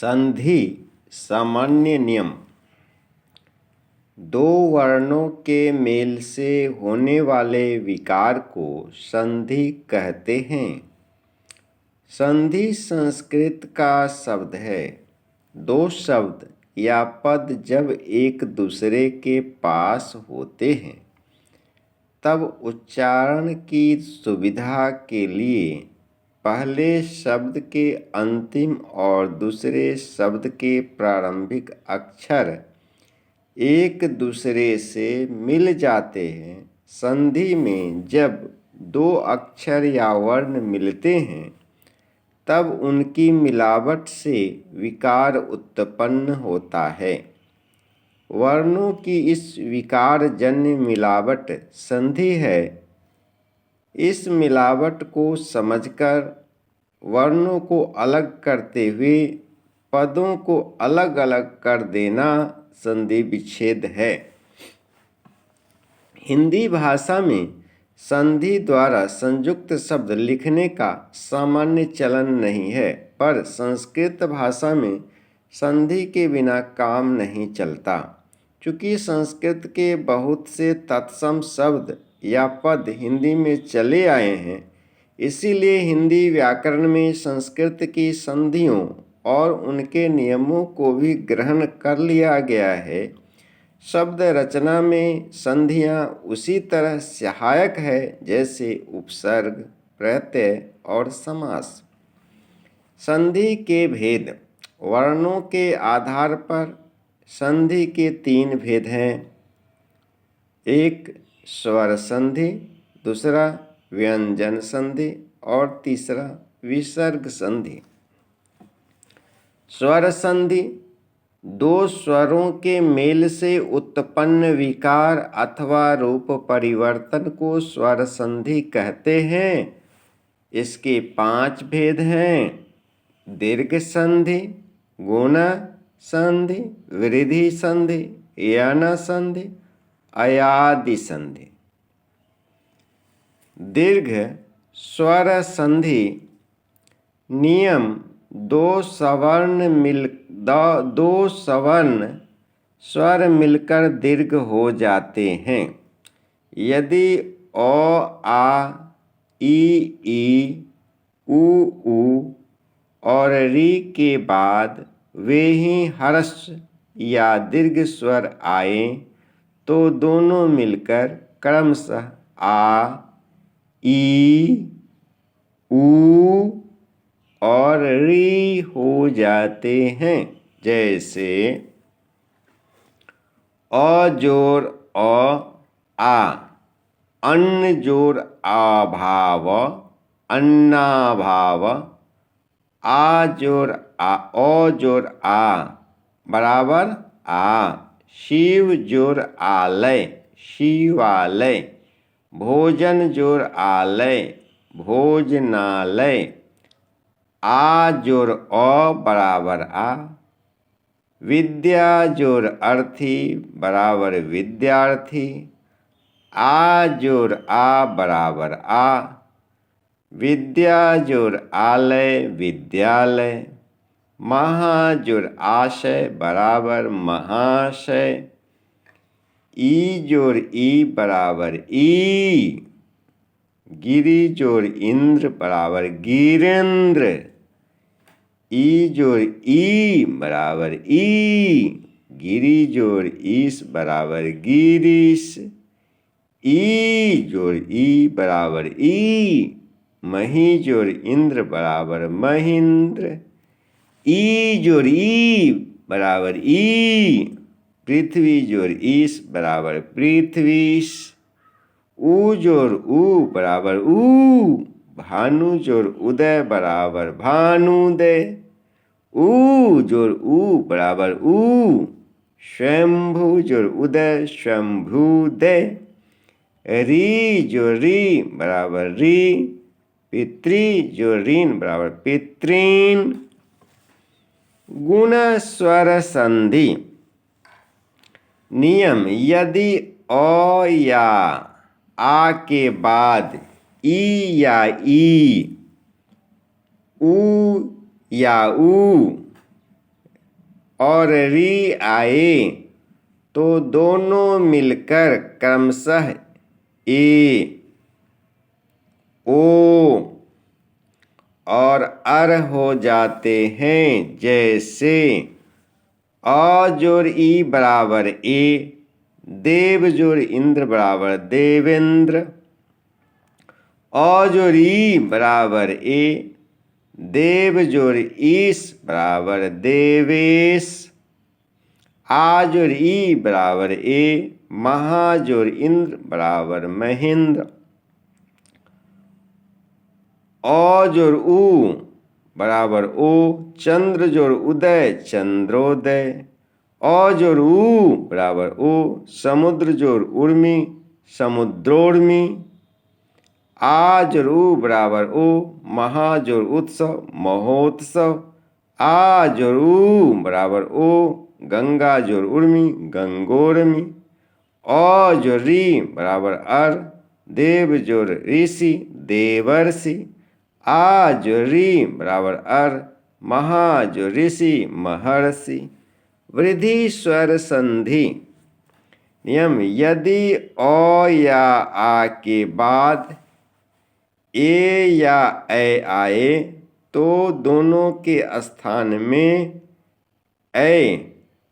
संधि सामान्य नियम। दो वर्णों के मेल से होने वाले विकार को संधि कहते हैं। संधि संस्कृत का शब्द है। दो शब्द या पद जब एक दूसरे के पास होते हैं तब उच्चारण की सुविधा के लिए पहले शब्द के अंतिम और दूसरे शब्द के प्रारंभिक अक्षर एक दूसरे से मिल जाते हैं। संधि में जब दो अक्षर या वर्ण मिलते हैं तब उनकी मिलावट से विकार उत्पन्न होता है। वर्णों की इस विकार जन्य मिलावट संधि है। इस मिलावट को समझकर वर्णों को अलग करते हुए पदों को अलग अलग कर देना संधि विच्छेद है। हिंदी भाषा में संधि द्वारा संयुक्त शब्द लिखने का सामान्य चलन नहीं है, पर संस्कृत भाषा में संधि के बिना काम नहीं चलता। चूँकि संस्कृत के बहुत से तत्सम शब्द या पद हिंदी में चले आए हैं, इसीलिए हिंदी व्याकरण में संस्कृत की संधियों और उनके नियमों को भी ग्रहण कर लिया गया है। शब्द रचना में संधियाँ उसी तरह सहायक है जैसे उपसर्ग, प्रत्यय और समास। संधि के भेद। वर्णों के आधार पर संधि के तीन भेद हैं। एक स्वर संधि, दूसरा व्यंजन संधि और तीसरा विसर्ग संधि। स्वर संधि दो स्वरों के मेल से उत्पन्न विकार अथवा रूप परिवर्तन को स्वर संधि कहते हैं। इसके 5 भेद हैं। दीर्घ संधि, गुण संधि, वृद्धि संधि, यण संधि, अयादि संधि। दीर्घ स्वर संधि नियम दो सवर्ण स्वर मिलकर दीर्घ हो जाते हैं। यदि अ, आ, ई, उ और री के बाद वे ही ह्रस्व या दीर्घ स्वर आए तो दोनों मिलकर क्रमशः आ, ई, उ और री हो जाते हैं। जैसे अ जोर आ, अन्न जोर आभाव, अन्नाभाव, आ जोर आ, ओ जोर आ बराबर आ, शिव जोर आलय, शिवालय, भोजन जोर आलय, भोजनालय, आ जोर अ बराबर आ, विद्या जोर अर्थी बराबर विद्यार्थी, आ जोर आ बराबर आ, विद्या जोर आलय विद्यालय, महा जोर आशय बराबर महाशय, ई जोर ई बराबर ई, गिरि जोर इंद्र बराबर गिरेंद्र, ई जोर ई बराबर ई, गिरि जोर ईस बराबर गिरीश, ई जोर ई बराबर ई, मही जोर इंद्र बराबर महेंद्र, ई जोर ई बराबर ई, पृथ्वी जोर ईस बराबर पृथ्वीश, उ जोर उ बराबर उ, भानु जोर उदय बराबर भानुदय, उ जोर उ बराबर उ, शंभु जोर उदय शंभुदय, री जोर री बराबर री, पितृ जोर ऋण बराबर पितृन। गुण स्वर संधि नियम। यदि अ या आ के बाद ई या ई, उ या उ, और री आए तो दोनों मिलकर क्रमशः ए, ओ और अर हो जाते हैं। जैसे अ जोड़ ई बराबर ए, देव जोड़ इंद्र बराबर देवेंद्र, अ जोड़ ई बराबर ए, देव जोड़ ईश बराबर देवेश, आ जोड़ ई बराबर ए, महा जोड़ इंद्र बराबर महेंद्र, अ जोड़ उ बराबर ओ, चंद्र जोड़ उदय चंद्रोदय, अ जोड़ उ बराबर ओ, समुद्र जोड़ उर्मी समुद्रोर्मी, आ जोड़ उ बराबर ओ, महा जोड़ उत्सव महोत्सव, आ जोड़ उ बराबर ओ, गंगा जोड़ उर्मी गंगोर्मी, अ जोड़ री बराबर अर, देव जोड़ ऋषि देवर्षि, आ जोड़ री बराबर अर, महा जोड़ ऋषि महर्षि। वृद्धि स्वर संधि। नियम: यदि अ या आ के बाद ए या ऐ आए तो दोनों के स्थान में ऐ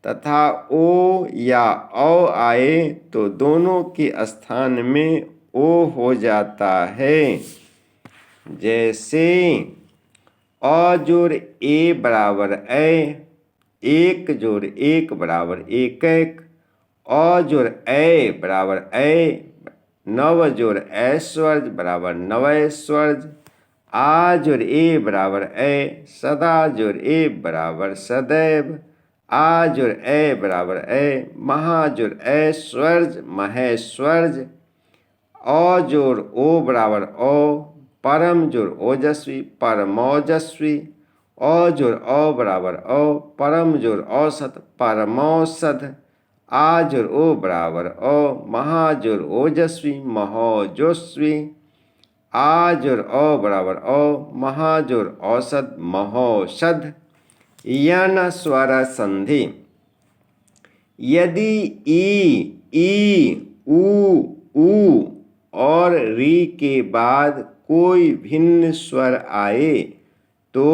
तथा ओ या औ आए तो दोनों के स्थान में ओ हो जाता है। जैसे अ जोड़ ए बराबर ऐ, एक जोड़ एक बराबर एक एक, अ जोड़ ऐ बराबर ऐ, नव जोड़ ऐश्वर्य बराबर नवैश्वर्य, आ जोड़ ए बराबर ऐ, सदा जोड़ ए बराबर सदैव, आ जोड़ ऐ बराबर ऐ, महा जोड़ ऐश्वर्य महेश्वर्य, अ जोड़ ओ बराबर ओ, परम जोड़ ओजस्वी परमोजस्वी, अ जोड़ अ बराबर औ, परम जोड़ औसत परमौसत, आ जोड़ ओ बराबर ओ, महा जोड़ ओजस्वी महोजस्वी, आ जोड़ ओ बराबर ओ, महा जोड़ औसत महोषध। यन स्वर संधि। यदि ई उ और री के बाद कोई भिन्न स्वर आए तो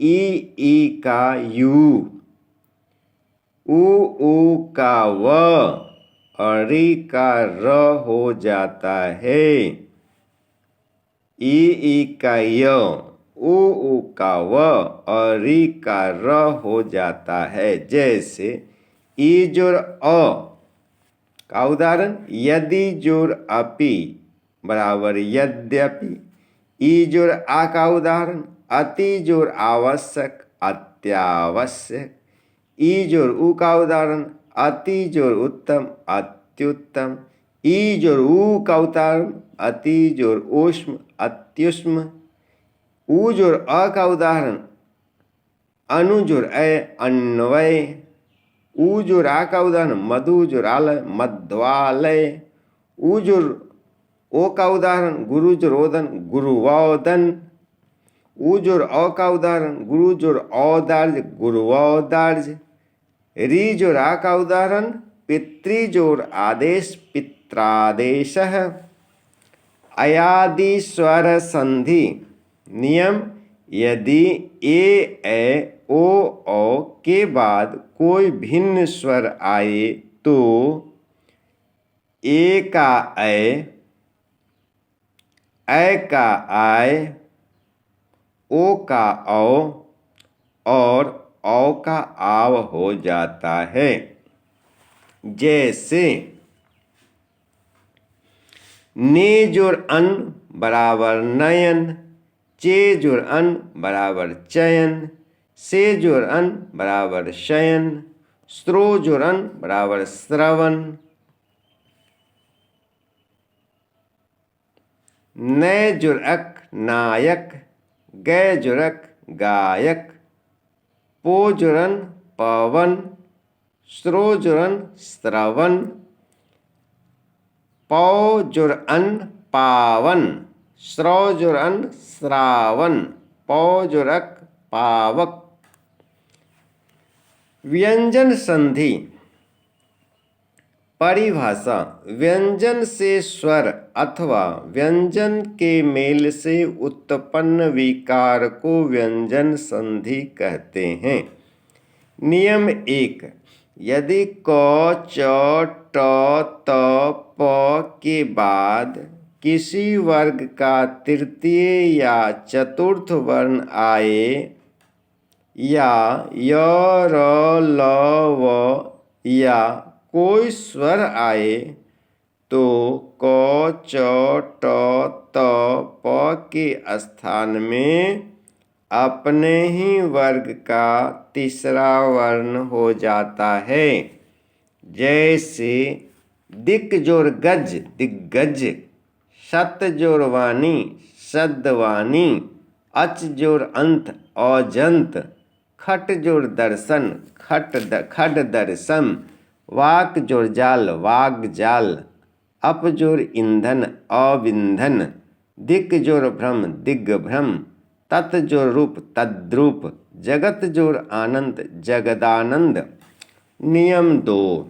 ई का यू, उ का व और री का र हो जाता है। ई का य, उ का व और री का र हो जाता है। जैसे ई जोड़ अ का उदाहरण यदि जोड़ अपि बराबर यद्यपि, ई जोड़ आ का उदाहरण अति जोड़ आवश्यक अत्यावश्यक, ई जोड़ उ का उदाहरण अति जोड़ उत्तम अत्युत्तम, ई जोड़ उ का उदाहरण अति जोड़ ऊष्म अत्युष्म, उ जोड़ अ का उदाहरण अनु जोड़ ऐ अन्वय, उ जोड़ आ का उदाहरण मधु जोड़ आलय मध्वालय, उ जोड़ ओ का उदाहरण गुरु जोड़ ओदन गुरुवोदन, उ जोड़ अ का उदाहरण गुरु जोड़ औदार्य गुरुवोदार्य, री जोड़ आ का उदाहरण पितृ जोड़ आदेश पित्रादेश। अयादि स्वर संधि। नियम: यदि ए ऐ ओ औ के बाद कोई भिन्न स्वर आए तो ए का ऐ का आय, ओ का औ और औ का आव हो जाता है। जैसे ने जोड़ अन बराबर नयन, चे जोड़ अन बराबर चयन, से जोड़ अन बराबर शयन, स्रो जोड़ अन बराबर श्रवण, नय जोड़ अक नायक, गय जोड़ अक गायक, पो जोड़ अन पवन, स्रो जोड़ अन श्रवण, पौ जोड़ अन पावन, स्रो जोड़ अन श्रावण, पौ जोड़ अक पावक। व्यंजन संधि परिभाषा। व्यंजन से स्वर अथवा व्यंजन के मेल से उत्पन्न विकार को व्यंजन संधि कहते हैं। नियम 1। यदि क, च, ट, त, प के बाद किसी वर्ग का तृतीय या चतुर्थ वर्ण आए या य, र, ल, व या कोई स्वर आए तो क, च, ट, त, प के स्थान में अपने ही वर्ग का तीसरा वर्ण हो जाता है। जैसे दिक जोड़ गज दिग्गज, शत जोड़ वाणी सद्वानी, अच जोड़ अंत औजंत, खट जोड़ दर्शन खड दर्शन, वाक जोड़ जाल वाग जाल, अप जोड़ ईंधन अविंधन, दिक जोड़ भ्रम दिग्भ्रम, तत् जोड़ रूप तद्रूप, जगत जोड़ आनंद जगदानंद। नियम 2।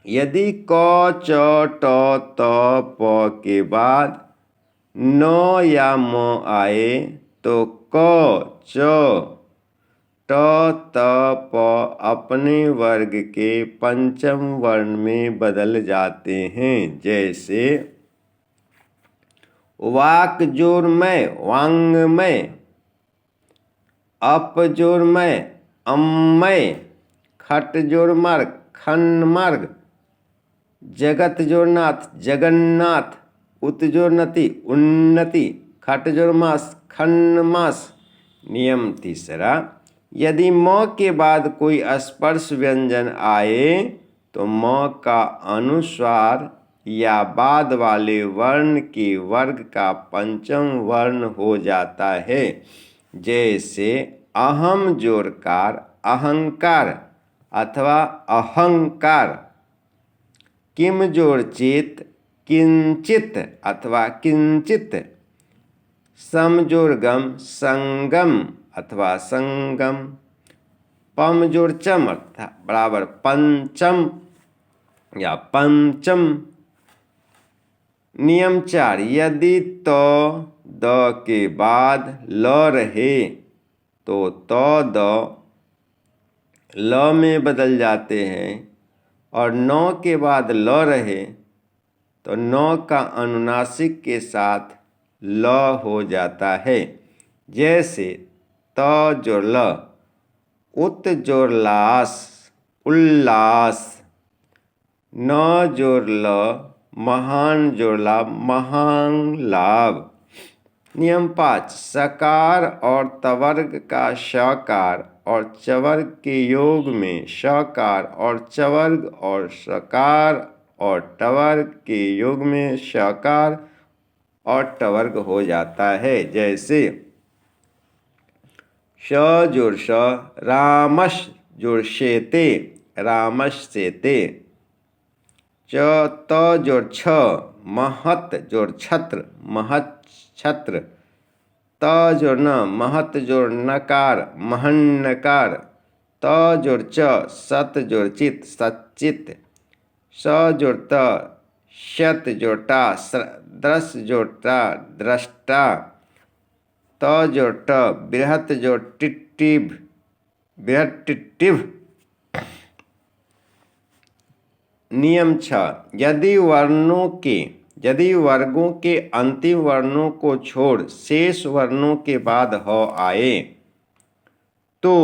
यदि क, च, ट, त, प के बाद न या म आए तो क, च, ट, त, प अपने वर्ग के पंचम वर्ण में बदल जाते हैं। जैसे वाक जोड़ में वांग्मय, अप जोड़ में अम्मय, खट जोड़ मार्ग खन्मार्ग, जगत जोड़ नाथ जगन्नाथ, उत जोड़ नति उन्नति, खट जोड़ मास खन्मास। नियम 3। यदि म के बाद कोई स्पर्श व्यंजन आए तो म का अनुस्वार या बाद वाले वर्ण के वर्ग का पंचम वर्ण हो जाता है। जैसे अहम जोड़कार अहंकार अथवा अहंकार, किम जोड़ चेत किंचित अथवा किंचित, सम जोड़ गम संगम अथवा संगम, पम जोड़ चम बराबर पंचम या पंचम। नियम 4। यदि त द के बाद ल रहे तो त द ल में बदल जाते हैं और न के बाद ल रहे तो न का अनुनासिक के साथ ल हो जाता है। जैसे त जोड़ ल, उत जोड़ लास उल्लास, न जोड़ ल, महान जोड़ लाभ महान लाभ। नियम 5। सकार और तवर्ग का शकार और चवर्ग के योग में शकार और चवर्ग और सकार और टवर्ग के योग में शकार और टवर्ग हो जाता है। जैसे श जोड़ श रामश जोड़ शेते रामश सेते, च त जोड़ छ महत जोड़ छत्र महत छत्र, त जोड़ न महत जोड़ नकार महन्नकार, त जोड़ च सत जोड़ चित सच्चित, स जोड़ त शत जोड़ टा द्रस जोड़ टा द्रष्टा, त जोड़ ट बृहत जोड़ टिट्टिभ बृहत टिट्टिभ। नियम 6। यदि वर्गों के अंतिम वर्णों को छोड़ शेष वर्णों के बाद ह आए तो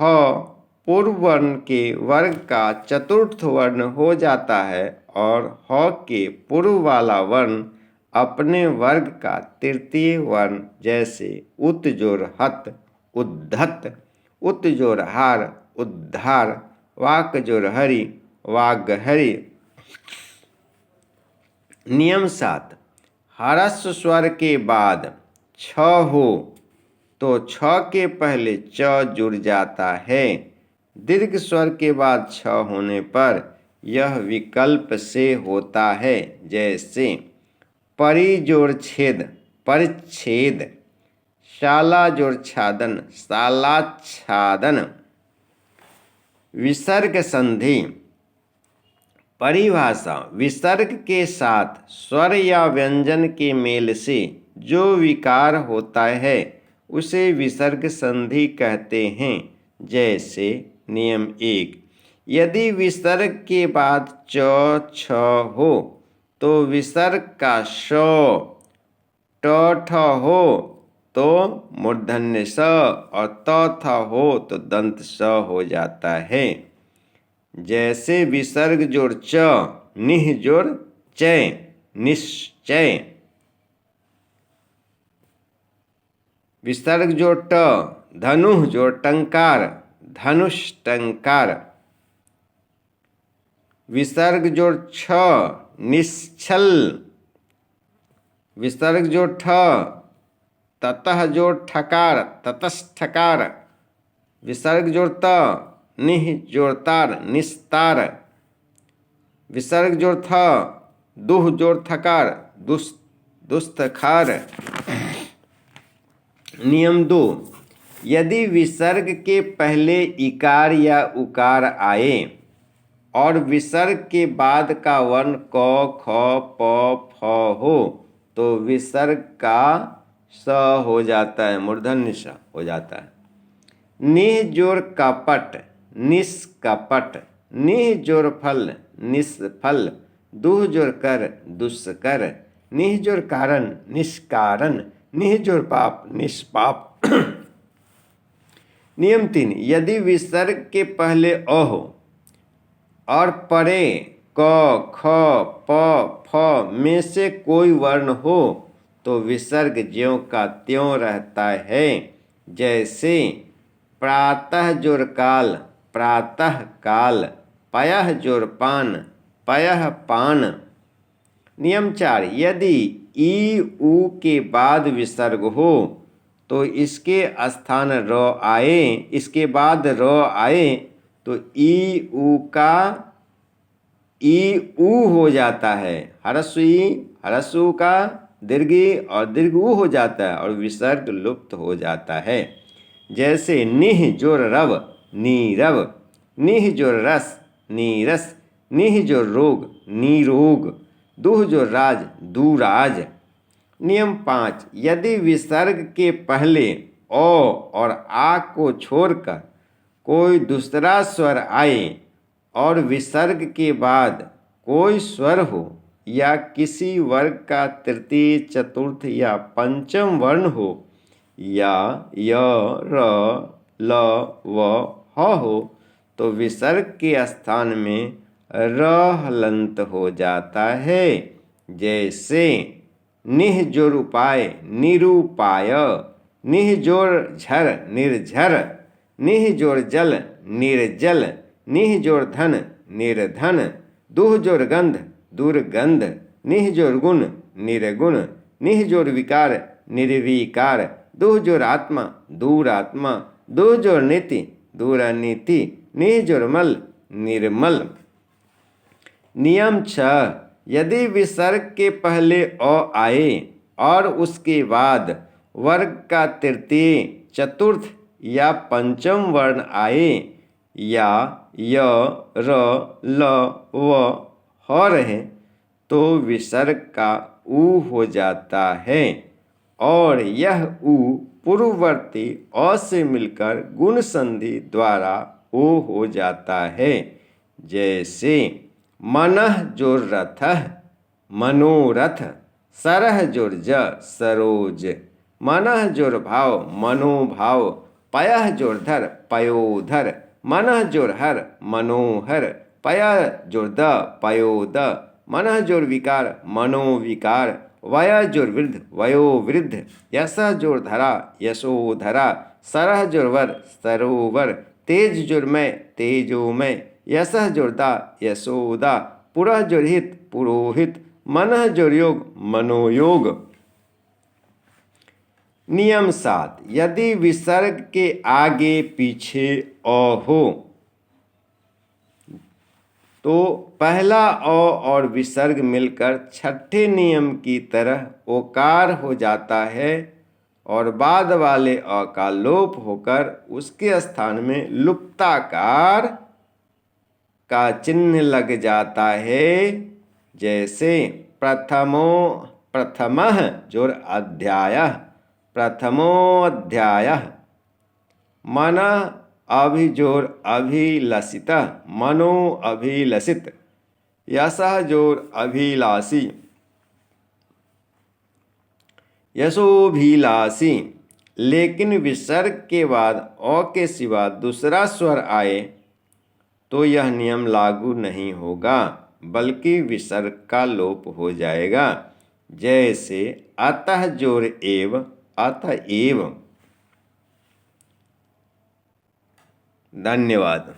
ह पूर्व वर्ण के वर्ग का चतुर्थ वर्ण हो जाता है और ह के पूर्व वाला वर्ण अपने वर्ग का तृतीय वर्ण। जैसे उत जोड़ हत उद्धत, उत जोड़ हार उद्धार, वाक जोड़ हरि वाग्हरि। नियम 7। ह्रस्व स्वर के बाद छ हो तो छ के पहले च जुड़ जाता है। दीर्घ स्वर के बाद छ होने पर यह विकल्प से होता है। जैसे परि जोड़ छेद परिच्छेद, शाला जोड़ छादन शालाच्छादन, विसर्ग संधि। परिभाषा: विसर्ग के साथ स्वर या व्यंजन के मेल से जो विकार होता है उसे विसर्ग संधि कहते हैं। जैसे नियम 1, यदि विसर्ग के बाद च छ हो तो विसर्ग का श, ट ठ हो तो मूर्धन्य स और त थ हो तो दंत स हो जाता है। जैसे विसर्ग जोड़ च, निह जोड़ चय, निश्चय। विसर्ग जोड़ ट, धनुः जोड़ टंकार, धनुष्टंकार। विसर्ग जोड़ छ, निश्छल। विसर्ग जोड़ ठ, ततः जोड़ ठकार, ततस्थकार। विसर्ग जोड़ त, निह जोड़ तार, निस्तार। विसर्ग जोड़ थ, दुह जोड़ थकार, दुस्तखार। नियम 2, यदि विसर्ग के पहले इकार या उकार आए और विसर्ग के बाद का वर्ण क, ख, प, फ हो तो विसर्ग का स हो जाता है, मूर्धन्य स हो जाता है। निह जोड़ कपट, निष्कपट। निह जोड़ फल, निष्फल। दुह जोड़ कर, दुष्कर। निह जोड़ कारण, निष्कारण। निह जोड़ पाप, निष्पाप। नियम 3, यदि विसर्ग के पहले अ हो और परे क, ख, प, फ में से कोई वर्ण हो तो विसर्ग ज्यों का त्यों रहता है। जैसे प्रातः जोड़ काल, प्रातः काल। पयः जोड़ पान, पयः पान। नियम 4, यदि ई उ के बाद विसर्ग हो तो इसके स्थान र आए, इसके बाद र आए तो ई उ का ई उ हो जाता है। हरस्व ई, हरस्व का दीर्घी और दीर्घ उ हो जाता है और विसर्ग लुप्त हो जाता है। जैसे निह जोड़ रव, नीरव। निह जोड़ रस, नीरस। निह जोड़ रोग, नीरोग। दुह जोड़ राज, दुराज। नियम 5, यदि विसर्ग के पहले अ और आ को छोड़कर कोई दूसरा स्वर आए और विसर्ग के बाद कोई स्वर हो या किसी वर्ग का तृतीय, चतुर्थ या पंचम वर्ण हो या य, र, ल, व, ह हो तो विसर्ग के स्थान में र हलंत हो जाता है। जैसे निह जोड़ उपाय, निरूपाय। निह जोड़ झर, निर्झर। निह जोड़ जल, निर्जल। निह जोड़ धन, निर्धन। दुह जोड़ गंध, दुर्गंध। निह जोड़ गुण, निर्गुण। निह जोड़ विकार, निर्विकार। दुह जोड़ आत्मा, दूरात्मा। दुह जोड़ नीति, दूरानीति। निह जोड़ मल, निर्मल। नियम 6, यदि विसर्ग के पहले अ आए और उसके बाद वर्ग का तृतीय, चतुर्थ या पंचम वर्ण आए या य, र, ल, व, ह रहे तो विसर्ग का उ हो जाता है और यह उ पूर्ववर्ती अ से मिलकर गुण संधि द्वारा ओ हो जाता है। जैसे मनः जोड़ रथः, मनोरथ। सरह जोड़ ज, सरोज। मनः जोड़ भाव, मनोभाव। पयः जोड़ धर, पयोधर। मनः जोड़ हर, मनोहर। पयः जोड़ द, पयोद। मनः जोड़ विकार, मनोविकार। वयः जोड़ वृद्ध, वयोवृद्ध। यशः जोड़ धरा, यशोधरा। सरह जोड़ वर, सरोवर। तेज जोड़ मैं, तेजोमय। यशः जोड़ दा, यशोदा। पुरः जोड़ हित, पुरोहित। मनः जोड़ योग, मनोयोग। नियम 7, यदि विसर्ग के आगे पीछे अ हो तो पहला अ और विसर्ग मिलकर छठे नियम की तरह ओकार हो जाता है और बाद वाले अ का लोप होकर उसके स्थान में लुप्ताकार का चिन्ह लग जाता है। जैसे प्रथमः जोर अध्यायः, प्रथमोऽध्यायः। मनः अभिजोर अभिलषितः, मनो अभिलषित। यशः जोर अभिलाषी, यशोभिलाषी। लेकिन विसर्ग के बाद अ के सिवा दूसरा स्वर आए तो यह नियम लागू नहीं होगा, बल्कि विसर्ग का लोप हो जाएगा। जैसे अतः जोर एव, अतएव। धन्यवाद।